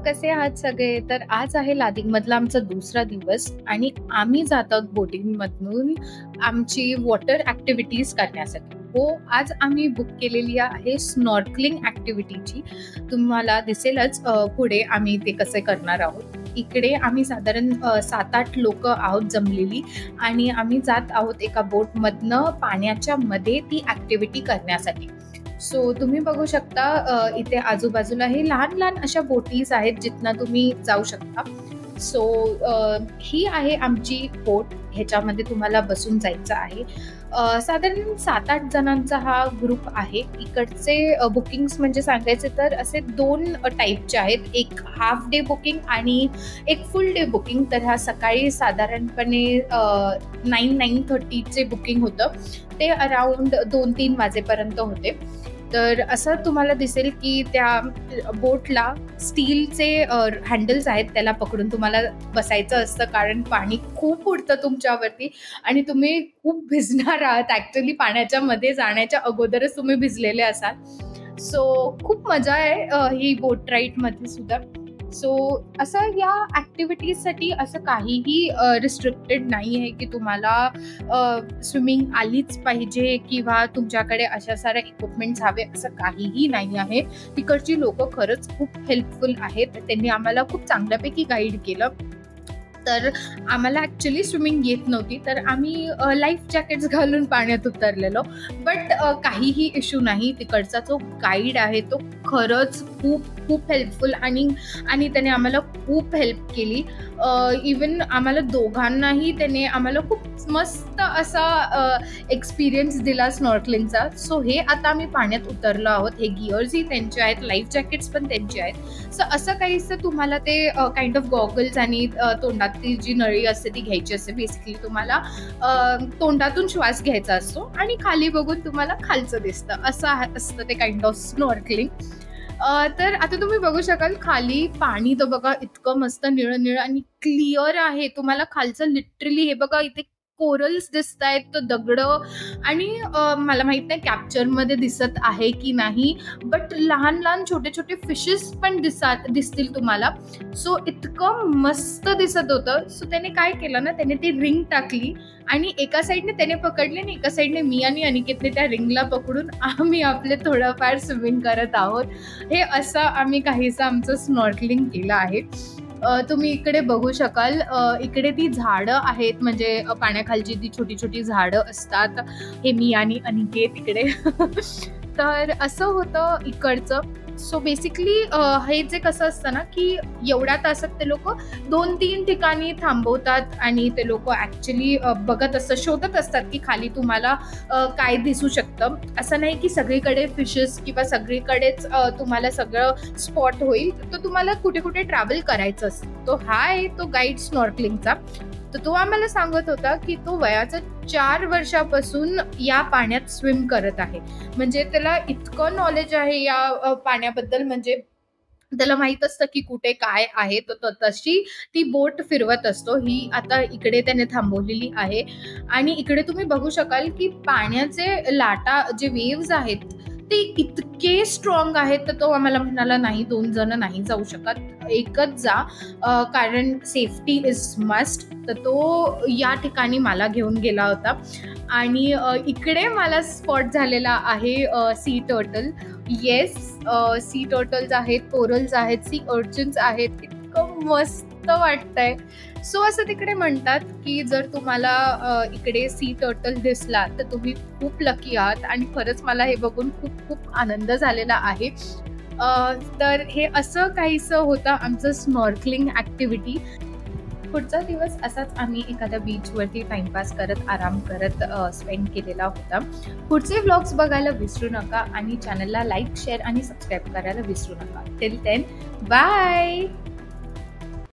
कसे आहात सगळे? तर आज आहे लादिगमधला आमचा दुसरा दिवस आणि आम्ही जात आहोत बोटिंगमधून आमची वॉटर ॲक्टिव्हिटीज करण्यासाठी. हो, आज आम्ही बुक केलेली आहे स्नॉर्कलिंग ॲक्टिव्हिटीची. तुम्हाला दिसेलच पुढे आम्ही ते कसे करणार आहोत. इकडे आम्ही साधारण 7-8 लोकं आहोत जमलेली आणि आम्ही जात आहोत एका बोटमधनं पाण्याच्या मध्ये ती ॲक्टिव्हिटी करण्यासाठी. सो तुम्ही बघू शकता इथे आजूबाजूला हे लहान लहान अशा बोटीज आहेत जिथनं तुम्ही जाऊ शकता. सो ही आहे आमची बोट. ह्याच्यामध्ये तुम्हाला बसून जायचं आहे. साधारण 7-8 जणांचा हा ग्रुप आहे. इकडचे बुकिंग्स म्हणजे सांगायचे तर असे 2 टाईपचे आहेत. एक हाफ डे बुकिंग आणि एक फुल डे बुकिंग. तर ह्या सकाळी साधारणपणे 9-9:30चे बुकिंग होतं. ते अराउंड 2-3 वाजेपर्यंत होते. तर असं तुम्हाला दिसेल की त्या बोटला स्टीलचे हँडल्स आहेत, त्याला पकडून तुम्हाला बसायचं असतं कारण पाणी खूप उडतं तुमच्यावरती आणि तुम्ही खूप भिजणार आहात. ॲक्च्युली पाण्याच्या मध्ये जाण्याच्या अगोदरच तुम्ही भिजलेले असाल. सो खूप मजा आहे ही बोट राईडमध्ये सुद्धा. सो असं या ॲक्टिव्हिटीजसाठी असं काहीही रिस्ट्रिक्टेड नाही आहे की तुम्हाला स्विमिंग आलीच पाहिजे किंवा तुमच्याकडे अशा साऱ्या इक्विपमेंट्स हवे, असं काहीही नाही आहे. तिकडची लोकं खरंच खूप हेल्पफुल आहेत. त्यांनी आम्हाला खूप चांगल्यापैकी गाईड केलं. तर आम्हाला ॲक्च्युली स्विमिंग येत नव्हती, तर आम्ही लाईफ जॅकेट्स घालून पाण्यात उतरलेलो. बट काहीही इश्यू नाही. तिकडचा जो गाईड आहे तो खरंच खूप खूप हेल्पफुल आणि त्याने आम्हाला खूप हेल्प केली. इवन आम्हाला दोघांनाही त्याने आम्हाला खूप मस्त असा एक्सपिरियन्स दिला स्नॉर्कलिंगचा. सो हे आता आम्ही पाण्यात उतरलो आहोत. हे गिअर्सही त्यांचे आहेत, लाईफ जॅकेट्स पण त्यांचे आहेत. सो असं काहीसं तुम्हाला ते काइंड ऑफ गॉगल्स आणि तोंडात ती जी नळी असते ती घ्यायची असते. बेसिकली तुम्हाला तोंडातून श्वास घ्यायचा असतो आणि खाली बघून तुम्हाला खालचं दिसतं. असं असतं ते काइंड ऑफ स्नॉर्कलिंग. तर आता तुम्ही बघू शकाल खाली पाणी तर बघा इतकं मस्त निळं निळं आणि क्लिअर आहे. तुम्हाला खालचं लिटरली हे बघा इथे कोरल्स दिसत आहेत, तो दगड आणि मला माहित नाही कॅप्चरमध्ये दिसत आहे की नाही, बट लहान लहान छोटे छोटे फिशेस पण दिसतील तुम्हाला. सो इतकं मस्त दिसत होतं. सो त्याने काय केलं ना, त्याने ती रिंग टाकली आणि एका साईडने त्याने पकडली आणि एका साईडने मी आणि अनिकेतने त्या रिंगला पकडून आम्ही आपले थोडंफार स्विमिंग करत आहोत. हे असं आम्ही काहीसं आमचं स्नॉर्कलिंग केलं आहे. तुम्ही इकडे बघू शकाल, इकडे ती झाडं आहेत, म्हणजे पाण्याखालची ती छोटी छोटी झाडं असतात. हे मी आणि अनिकेत इकडे तर असं होतं इकडचं. सो बेसिकली हे जे कसं असतं ना की एवढ्या तासात ते लोक 2-3 ठिकाणी थांबवतात आणि ते लोक ॲक्च्युली बघत असतात, शोधत असतात की खाली तुम्हाला काय दिसू शकतं. असं नाही की सगळीकडे फिशेस किंवा सगळीकडेच तुम्हाला सगळं स्पॉट होईल. तर तुम्हाला कुठे कुठे ट्रॅव्हल करायचं असतं. तो हा आहे तो गाईड स्नॉर्कलिंगचा. तर तो आम्हाला सांगत होता की तो वयाचा 4 वर्षापासून या पाण्यात स्विम करत आहे. म्हणजे त्याला इतकं नॉलेज आहे या पाण्याबद्दल, म्हणजे त्याला माहित असतं की कुठे काय आहे. तर तशी ती बोट फिरवत असतो. ही आता इकडे त्याने थांबवलेली आहे आणि इकडे तुम्ही बघू शकाल की पाण्याचे लाटा जे वेव्स आहेत ते इतके स्ट्रॉंग आहेत. तर तो आम्हाला म्हणाला नाही 2 जण नाही जाऊ शकत, एकच जा, कारण सेफ्टी इज मस्ट. तर तो या ठिकाणी मला घेऊन गेला होता आणि इकडे मला स्पॉट झालेला आहे sea turtle. Yes, C turtles आहेत, कोरल्स आहेत, सी अर्चिन्स आहेत. इतकं मस्त वाटतंय. सो असं तिकडे म्हणतात की जर तुम्हाला इकडे सी टर्टल दिसला तर तुम्ही खूप लकी आहात आणि खरंच मला हे बघून खूप खूप आनंद झालेला आहे. तर हे असं काहीसं होतं आमचं स्नॉर्कलिंग ॲक्टिव्हिटी. पुढचा दिवस असाच आम्ही एखाद्या बीचवरती टाइमपास करत आराम करत स्पेंड केलेला होता. पुढचे व्लॉग्स बघायला विसरू नका आणि चॅनलला लाईक, शेअर आणि सबस्क्राईब करायला विसरू नका. Till then, bye.